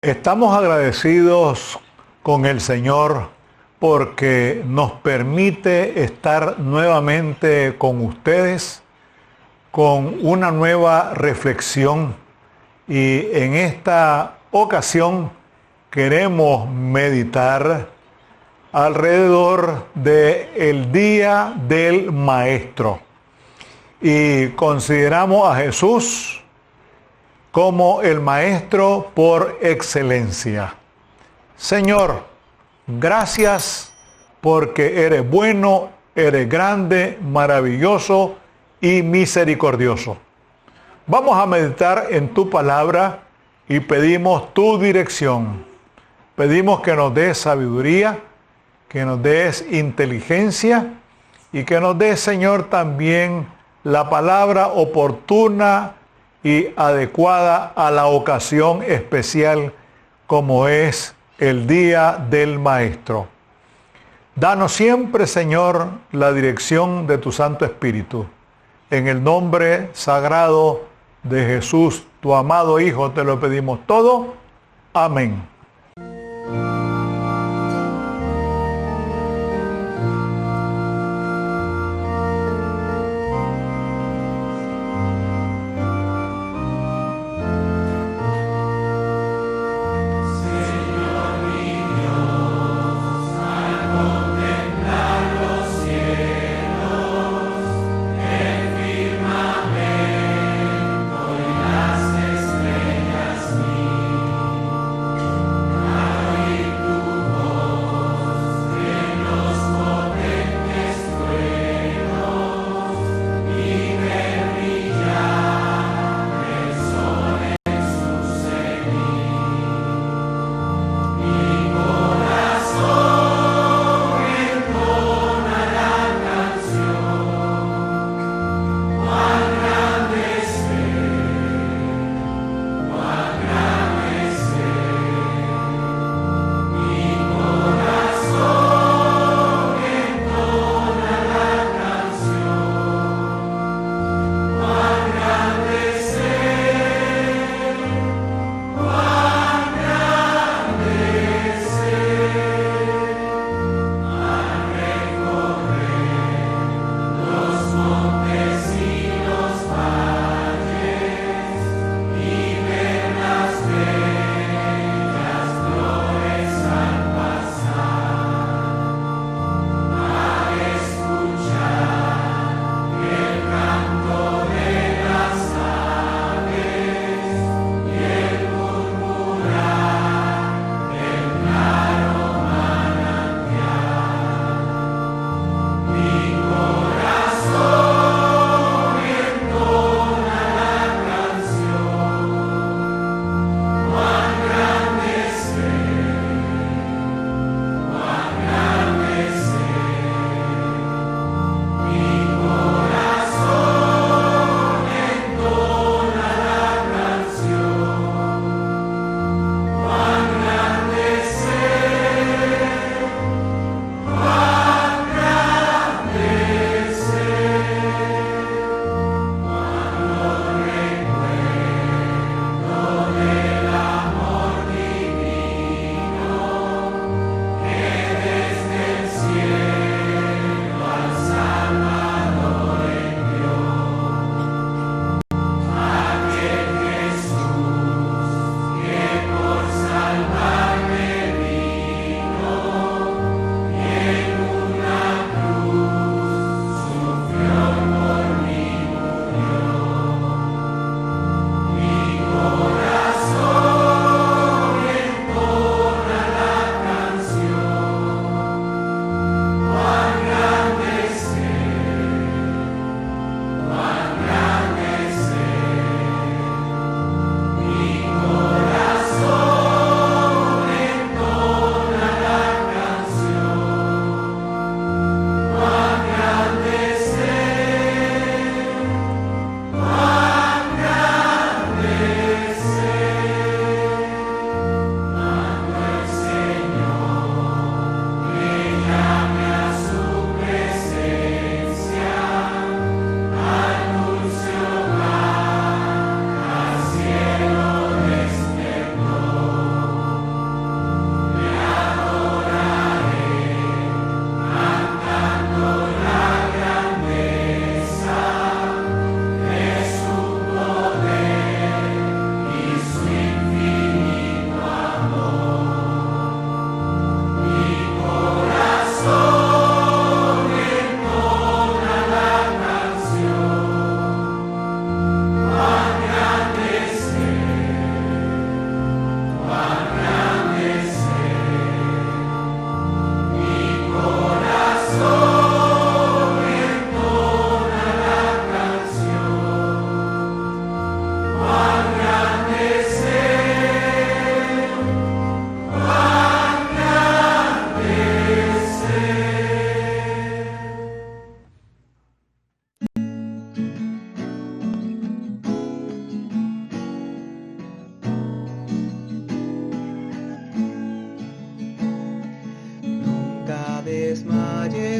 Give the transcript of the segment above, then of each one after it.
Estamos agradecidos con el Señor porque nos permite estar nuevamente con ustedes con una nueva reflexión, y en esta ocasión queremos meditar alrededor del Día del Maestro y consideramos a Jesús como el Maestro por excelencia. Señor, gracias porque eres bueno, eres grande, maravilloso y misericordioso. Vamos a meditar en tu palabra y pedimos tu dirección. Pedimos que nos des sabiduría, que nos des inteligencia y que nos des, Señor, también la palabra oportuna y adecuada a la ocasión especial como es el Día del Maestro. Danos siempre, Señor, la dirección de tu Santo Espíritu. En el nombre sagrado de Jesús, tu amado Hijo, te lo pedimos todo. Amén.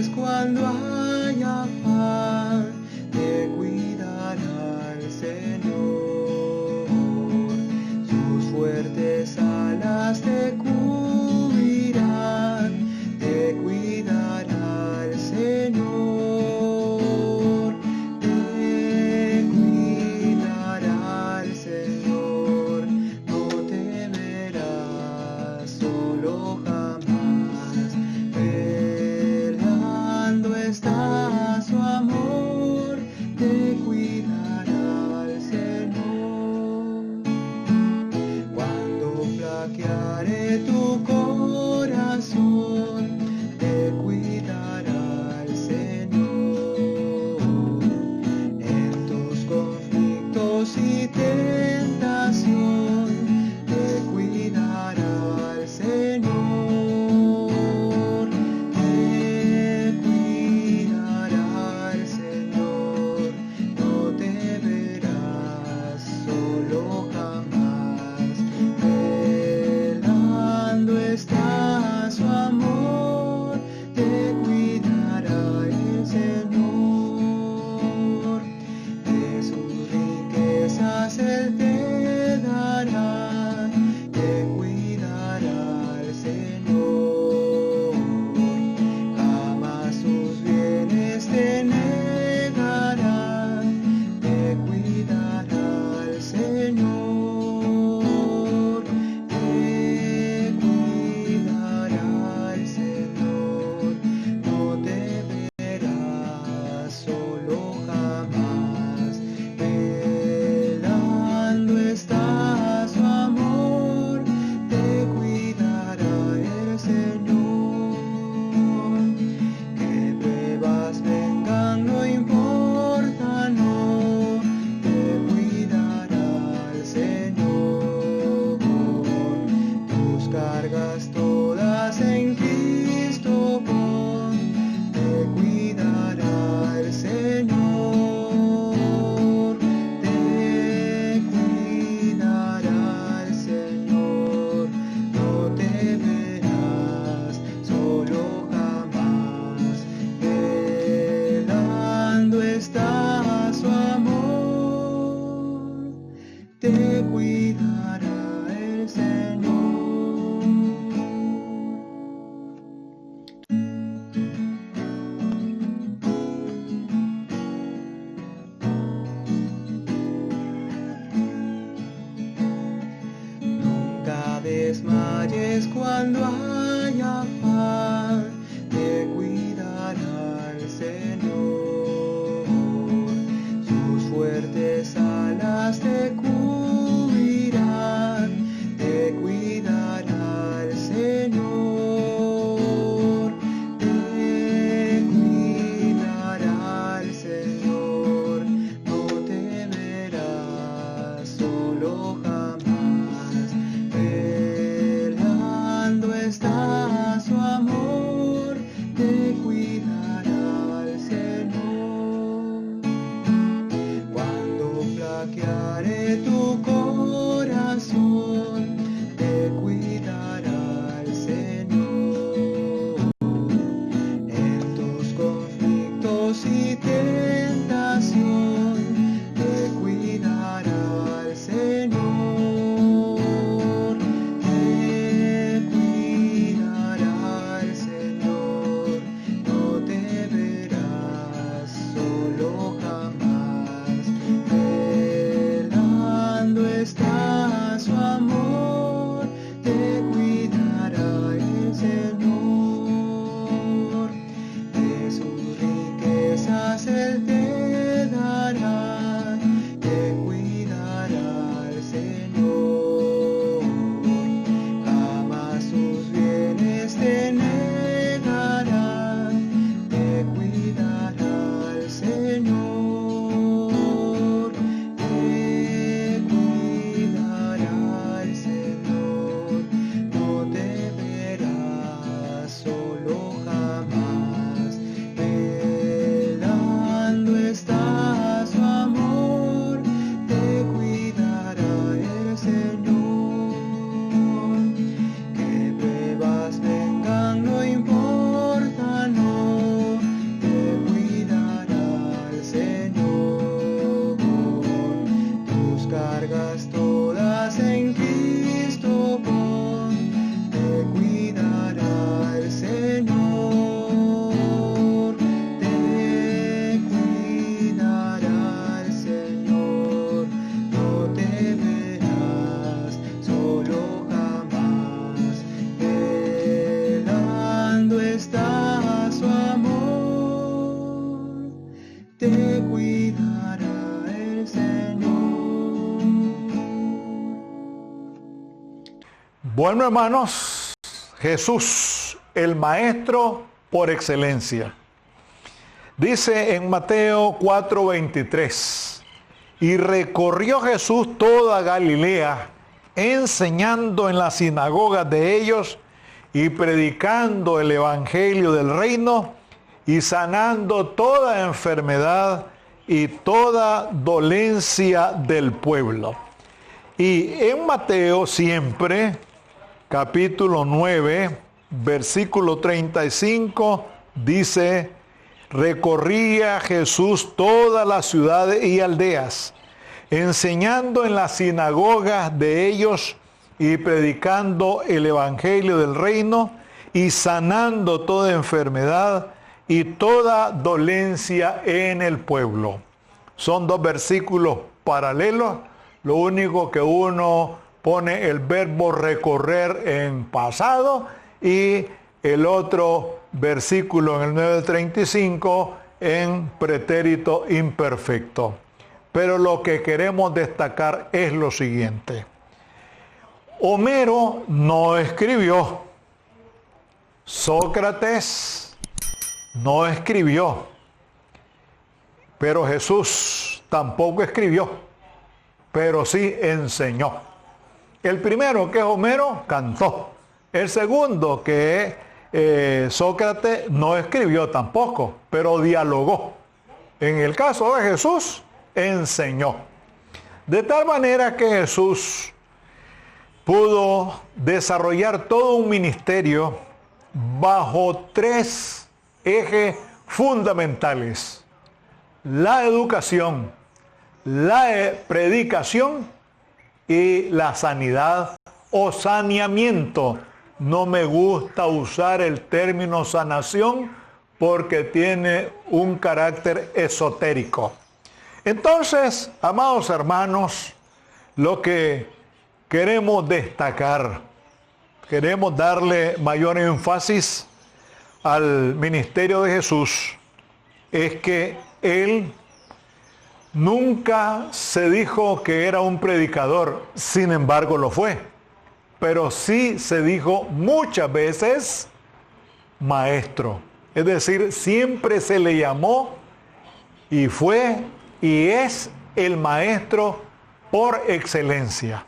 desmayes cuando hay afán, te cuidará el Señor. Sus fuertes alas te cubrirán, te cuidará el Señor. Te cuidará el Señor, no temerás solo jamás. Velando está su amor, te cuidará el Señor. Cuando flaqueare tu corazón, te cuidará el Señor. En tus conflictos y tentación, te cuidará el Señor. Te cuidará el Señor, no temerás solo jamás. Velando está su amor, te cuidará el Señor. De sus riquezas Él te dará, te cuidará el Señor. Jamás sus bienes te negará, te cuidará el Señor. Te cuidará el Señor, no temerás solo jamás. Velando está su amor, te cuidará el Señor. Que pruebas vengan, no importa, no, te cuidará el Señor. Tus cargas todas en Cristo pon, te cuidará el Señor. Te cuidará el Señor, no temerás solo jamás. Velando está su amor, te cuidará el Señor. Nunca desmayes cuando hay afán, te cuidará el Señor. Sus fuertes alas te cubrirán, te cuidará el Señor. Te cuidará el Señor, no temerás solo jamás. Velando está su amor, te cuidará el Señor. Cuando flaqueare tu corazón, te cuidará el Señor. En tus conflictos y tentación, te cuidará el Señor. Te cuidará el Señor, no temerás solo jamás. Velando está su amor, te cuidará el Señor. De sus riquezas Él te dará, te cuidará el Señor. Jamás sus bienes te negará, te cuidará el Señor. Te cuidará el Señor, Bueno, hermanos, Jesús, el Maestro por excelencia. Dice en Mateo 4:23, y recorrió Jesús toda Galilea, enseñando en las sinagogas de ellos y predicando el evangelio del reino y sanando toda enfermedad y toda dolencia del pueblo. Y en Mateo siempre, capítulo 9, versículo 35, dice, recorría Jesús todas las ciudades y aldeas, enseñando en las sinagogas de ellos y predicando el evangelio del reino y sanando toda enfermedad y toda dolencia en el pueblo. Son dos versículos paralelos, lo único que uno pone el verbo recorrer en pasado y el otro versículo en el 9:35 en pretérito imperfecto. Pero lo que queremos destacar es lo siguiente. Homero no escribió, Sócrates no escribió, pero Jesús tampoco escribió, pero sí enseñó. El primero, que es Homero, cantó. El segundo, que es Sócrates, no escribió tampoco, pero dialogó. En el caso de Jesús, enseñó. De tal manera que Jesús pudo desarrollar todo un ministerio bajo tres ejes fundamentales: la educación, la predicación y la sanidad o saneamiento. No me gusta usar el término sanación porque tiene un carácter esotérico. Entonces, amados hermanos, lo que queremos destacar, queremos darle mayor énfasis al ministerio de Jesús, es que Él nunca se dijo que era un predicador, sin embargo lo fue. Pero sí se dijo muchas veces maestro. Es decir, siempre se le llamó y fue y es el maestro por excelencia.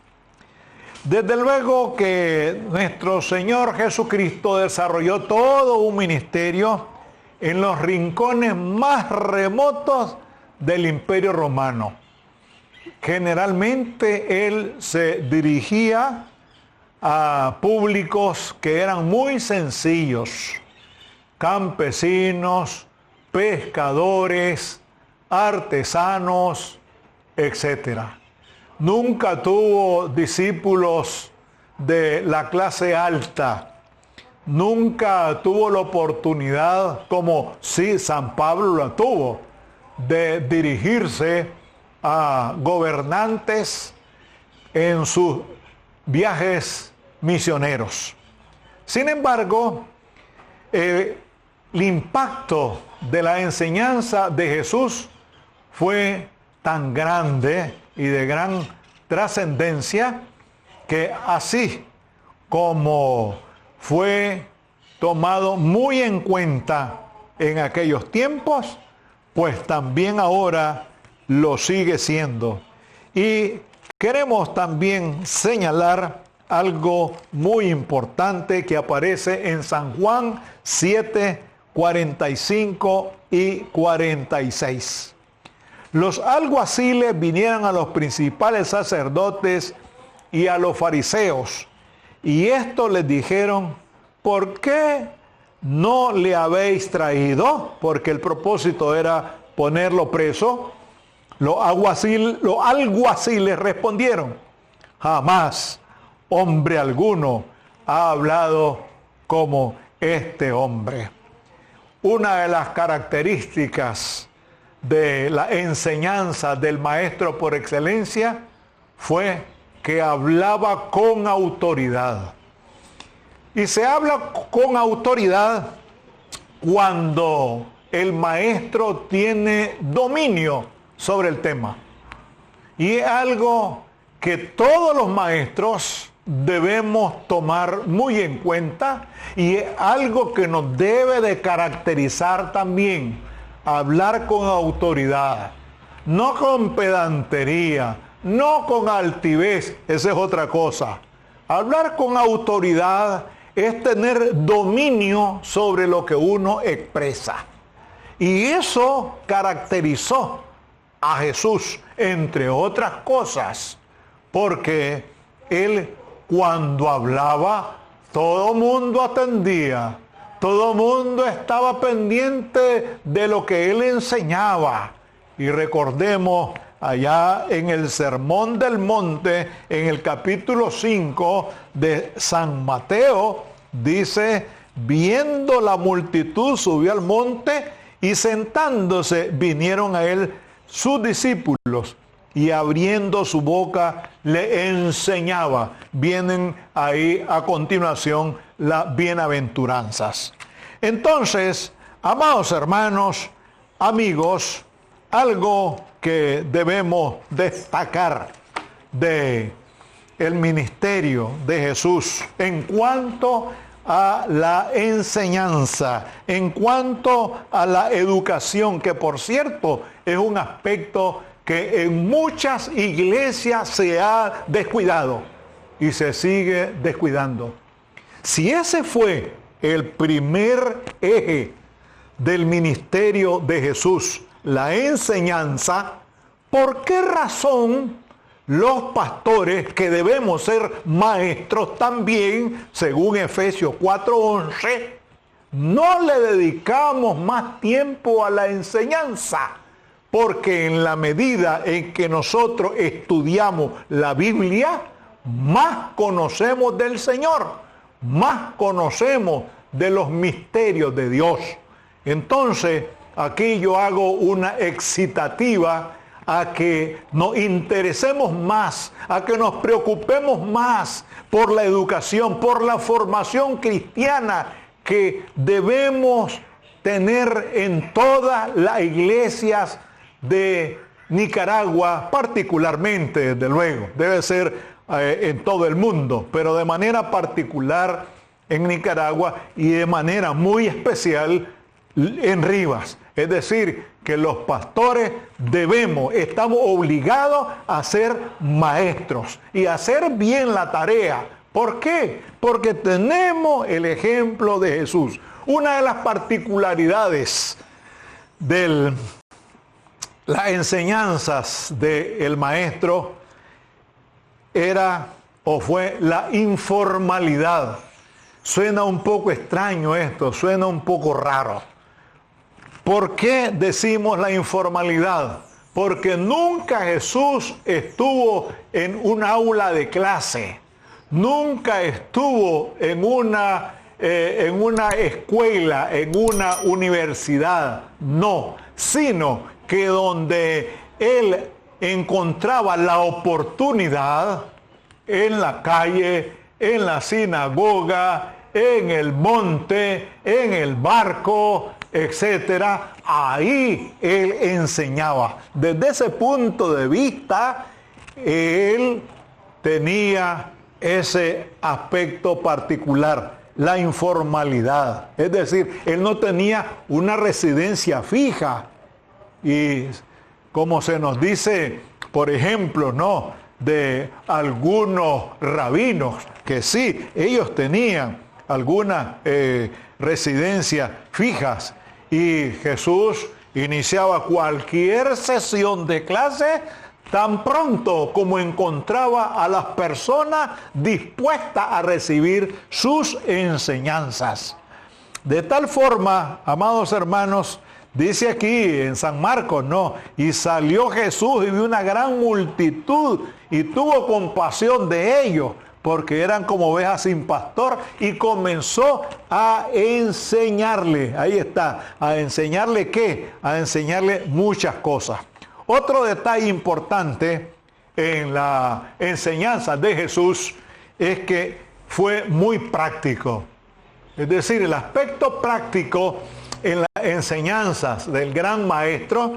Desde luego que nuestro Señor Jesucristo desarrolló todo un ministerio en los rincones más remotos del Imperio Romano. Generalmente Él se dirigía a públicos que eran muy sencillos, campesinos, pescadores, artesanos, etc. Nunca tuvo discípulos de la clase alta, nunca tuvo la oportunidad, como sí San Pablo la tuvo, de dirigirse a gobernantes en sus viajes misioneros. Sin embargo, el impacto de la enseñanza de Jesús fue tan grande y de gran trascendencia que así como fue tomado muy en cuenta en aquellos tiempos, pues también ahora lo sigue siendo. Y queremos también señalar algo muy importante que aparece en San Juan 7, 45 y 46. Los alguaciles vinieron a los principales sacerdotes y a los fariseos, y estos les dijeron: ¿por qué no le habéis traído? Porque el propósito era ponerlo preso. Los alguaciles respondieron: jamás hombre alguno ha hablado como este hombre. Una de las características de la enseñanza del maestro por excelencia fue que hablaba con autoridad. Y se habla con autoridad cuando el maestro tiene dominio sobre el tema. Y es algo que todos los maestros debemos tomar muy en cuenta y es algo que nos debe de caracterizar también: hablar con autoridad, no con pedantería, no con altivez. Esa es otra cosa. Hablar con autoridad es tener dominio sobre lo que uno expresa. Y eso caracterizó a Jesús, entre otras cosas, porque él, cuando hablaba, todo mundo atendía, todo mundo estaba pendiente de lo que él enseñaba. Y recordemos allá en el Sermón del Monte, en el capítulo 5 de San Mateo, dice: viendo la multitud, subió al monte, y sentándose vinieron a él sus discípulos, y abriendo su boca le enseñaba. Vienen ahí a continuación las bienaventuranzas. Entonces, amados hermanos, amigos, algo que debemos destacar de el ministerio de Jesús en cuanto a la enseñanza, en cuanto a la educación, que por cierto es un aspecto que en muchas iglesias se ha descuidado y se sigue descuidando. Si ese fue el primer eje del ministerio de Jesús, la enseñanza, ¿por qué razón los pastores, que debemos ser maestros también, según Efesios 4:11, no le dedicamos más tiempo a la enseñanza? Porque en la medida en que nosotros estudiamos la Biblia, más conocemos del Señor, más conocemos de los misterios de Dios. Entonces, aquí yo hago una excitativa a que nos interesemos más, a que nos preocupemos más por la educación, por la formación cristiana que debemos tener en todas las iglesias de Nicaragua, particularmente, desde luego, debe ser en todo el mundo, pero de manera particular en Nicaragua y de manera muy especial en Rivas. Es decir, que los pastores estamos obligados a ser maestros y a hacer bien la tarea. ¿Por qué? Porque tenemos el ejemplo de Jesús. Una de las particularidades de las enseñanzas del maestro era o fue la informalidad. Suena un poco extraño esto, suena un poco raro. ¿Por qué decimos la informalidad? Porque nunca Jesús estuvo en un aula de clase, nunca estuvo en una escuela, en una universidad, no, sino que donde él encontraba la oportunidad, en la calle, en la sinagoga, en el monte, en el barco, etcétera, ahí él enseñaba. Desde ese punto de vista, él tenía ese aspecto particular, la informalidad. Es decir, él no tenía una residencia fija. Y como se nos dice, por ejemplo, ¿no?, de algunos rabinos, que sí, ellos tenían algunas residencias fijas, y Jesús iniciaba cualquier sesión de clase tan pronto como encontraba a las personas dispuestas a recibir sus enseñanzas. De tal forma, amados hermanos, dice aquí en San Marcos, ¿no? Y salió Jesús y vio una gran multitud y tuvo compasión de ellos, porque eran como ovejas sin pastor, y comenzó a enseñarle. Ahí está, ¿a enseñarle qué? A enseñarle muchas cosas. Otro detalle importante en la enseñanza de Jesús es que fue muy práctico. Es decir, el aspecto práctico en las enseñanzas del gran maestro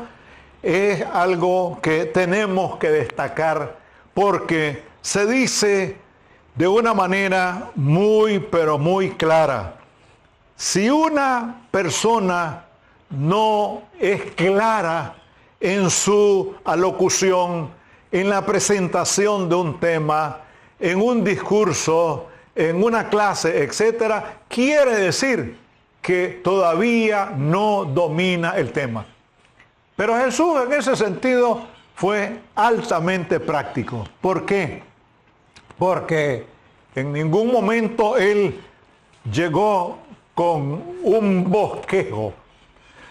es algo que tenemos que destacar, porque se dice de una manera muy, pero muy clara. Si una persona no es clara en su alocución, en la presentación de un tema, en un discurso, en una clase, etcétera, quiere decir que todavía no domina el tema. Pero Jesús en ese sentido fue altamente práctico. ¿Por qué? Porque en ningún momento Él llegó con un bosquejo.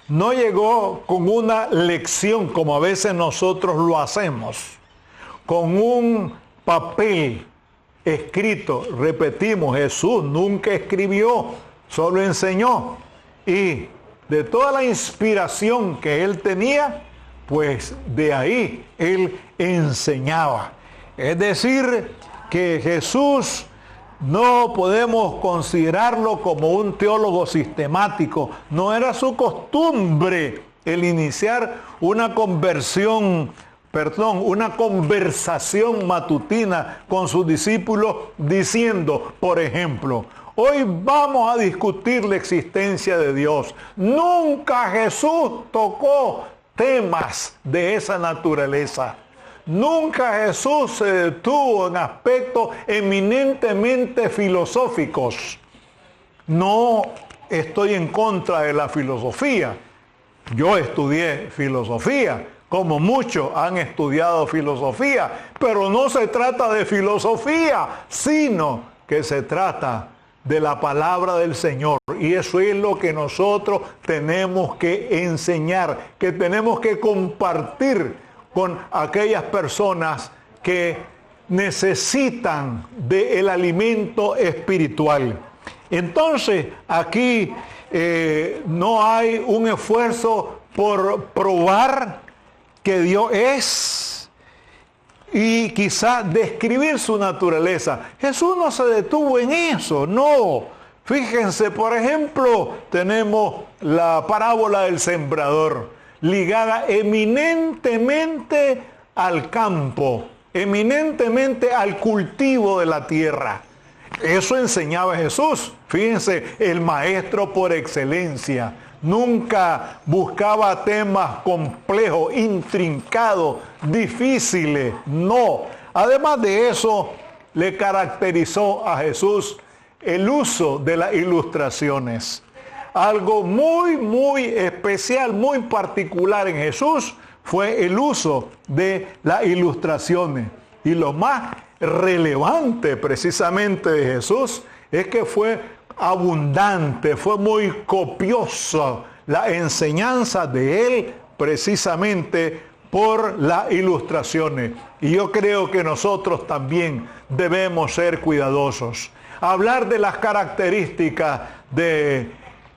No llegó con una lección como a veces nosotros lo hacemos. Con un papel escrito. Repetimos, Jesús nunca escribió, solo enseñó. Y de toda la inspiración que Él tenía, pues de ahí Él enseñaba. Es decir, que Jesús no podemos considerarlo como un teólogo sistemático. No era su costumbre el iniciar una conversación matutina con sus discípulos diciendo, por ejemplo, hoy vamos a discutir la existencia de Dios. Nunca Jesús tocó temas de esa naturaleza. Nunca Jesús se detuvo en aspectos eminentemente filosóficos. No estoy en contra de la filosofía. Yo estudié filosofía, como muchos han estudiado filosofía, pero no se trata de filosofía, sino que se trata de la palabra del Señor. Y eso es lo que nosotros tenemos que enseñar, que tenemos que compartir con aquellas personas que necesitan del alimento espiritual. Entonces, aquí no hay un esfuerzo por probar que Dios es y quizá describir su naturaleza. Jesús no se detuvo en eso, no. Fíjense, por ejemplo, tenemos la parábola del sembrador, ligada eminentemente al campo, eminentemente al cultivo de la tierra. Eso enseñaba Jesús. Fíjense, el maestro por excelencia. Nunca buscaba temas complejos, intrincados, difíciles. No. Además de eso, le caracterizó a Jesús el uso de las ilustraciones. Algo muy, muy especial, muy particular en Jesús fue el uso de las ilustraciones. Y lo más relevante precisamente de Jesús es que fue abundante, fue muy copiosa la enseñanza de Él precisamente por las ilustraciones. Y yo creo que nosotros también debemos ser cuidadosos. Hablar de las características de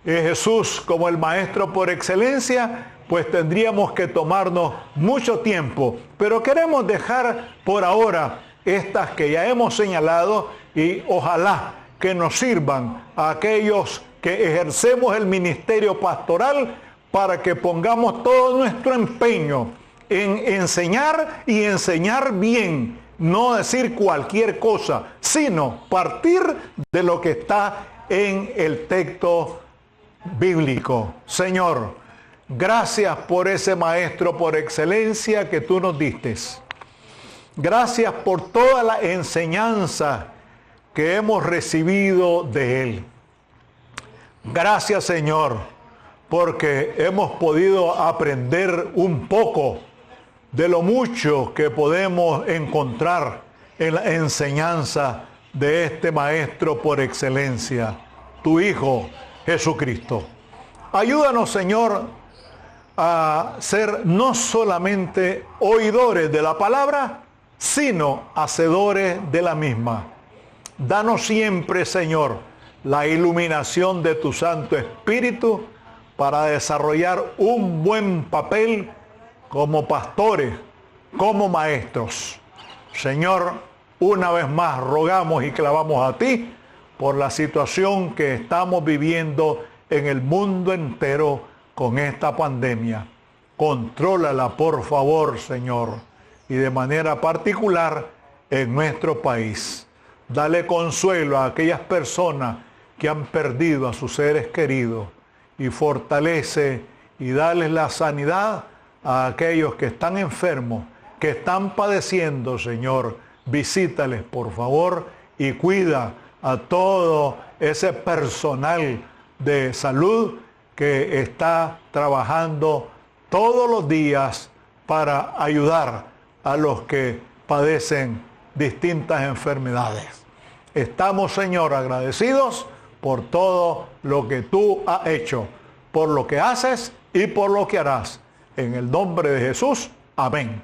Jesús como el maestro por excelencia, pues tendríamos que tomarnos mucho tiempo. Pero queremos dejar por ahora estas que ya hemos señalado y ojalá que nos sirvan a aquellos que ejercemos el ministerio pastoral para que pongamos todo nuestro empeño en enseñar y enseñar bien, no decir cualquier cosa, sino partir de lo que está en el texto bíblico. Señor, gracias por ese maestro por excelencia que tú nos diste. Gracias por toda la enseñanza que hemos recibido de Él. Gracias, Señor, porque hemos podido aprender un poco de lo mucho que podemos encontrar en la enseñanza de este maestro por excelencia, tu Hijo Jesucristo. Ayúdanos, Señor, a ser no solamente oidores de la palabra, sino hacedores de la misma. Danos siempre, Señor, la iluminación de tu Santo Espíritu para desarrollar un buen papel como pastores, como maestros. Señor, una vez más rogamos y clamamos a ti por la situación que estamos viviendo en el mundo entero con esta pandemia. Contrólala, por favor, Señor, y de manera particular en nuestro país. Dale consuelo a aquellas personas que han perdido a sus seres queridos y fortalece y dale la sanidad a aquellos que están enfermos, que están padeciendo, Señor. Visítales, por favor, y cuida a todo ese personal de salud que está trabajando todos los días para ayudar a los que padecen distintas enfermedades. Estamos, Señor, agradecidos por todo lo que tú has hecho, por lo que haces y por lo que harás. En el nombre de Jesús, amén.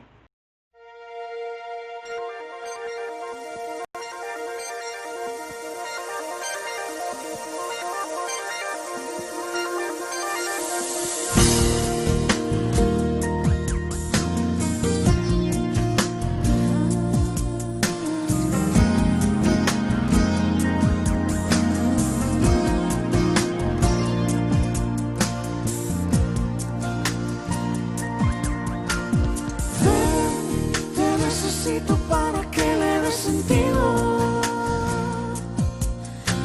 Para que le dé sentido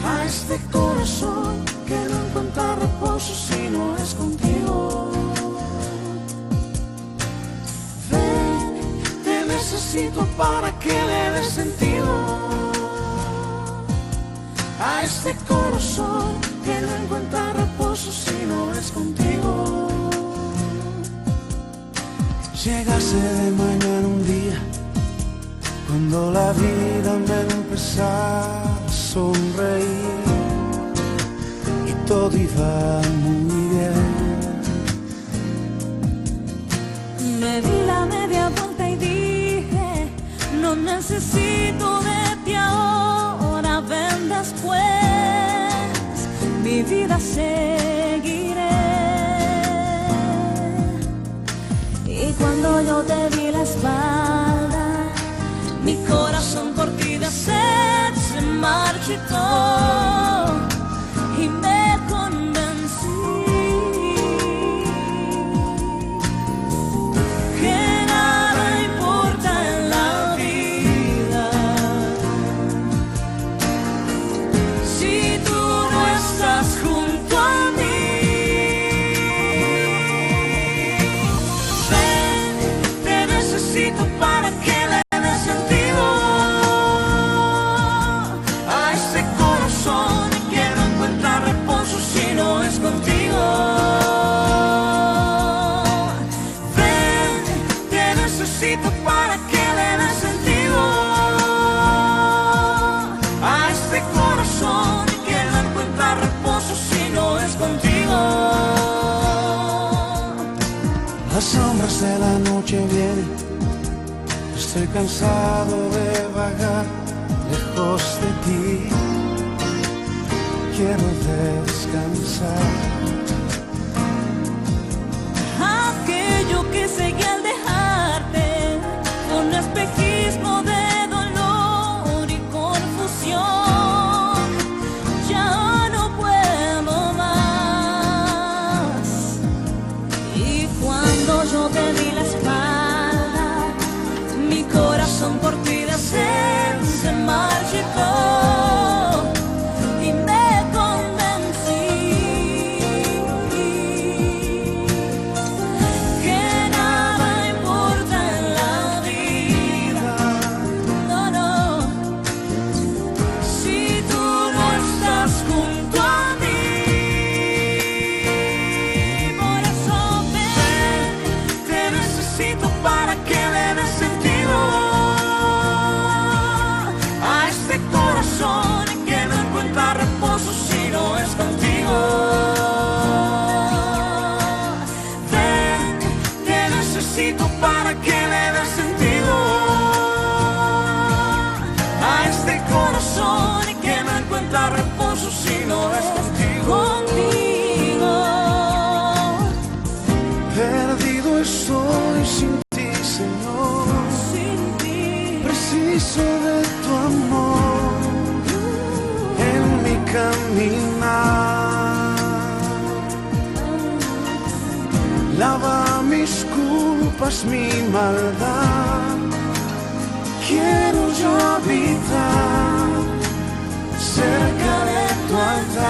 a este corazón que no encuentra reposo si no es contigo. Ven, te necesito para que le dé sentido a este corazón que no encuentra reposo si no es contigo. Llegase de mañana un día cuando la vida me empezara a sonreír y todo iba muy bien. Me di la media vuelta y dije, no necesito de ti ahora, ven después, mi vida seguiré. Y cuando yo te di la espalda, mi corazón por ti de sed se marchitó y me convencí que nada importa en la vida si tú no estás junto a mí. Ven, te necesito para que para que le dé sentido a este corazón que no encuentra reposo si no es contigo. Las sombras de la noche vienen, estoy cansado de vagar lejos de ti, quiero descansar. Aquello que seguí al dejarte, un espejismo de dolor y confusión, ya no puedo más. Y cuando yo te di la espalda, mi corazón por ti de sed se marchitó. Para que le dé sentido a este corazón que no encuentra reposo si no es contigo. Ven, te necesito para que le dé sentido a este corazón que no encuentra reposo si no es contigo. Perdido estoy sin ti, Señor, Sin ti. preciso de tu amor en mi caminar. Lava mis culpas, mi maldad, quiero yo habitar cerca de tu altar.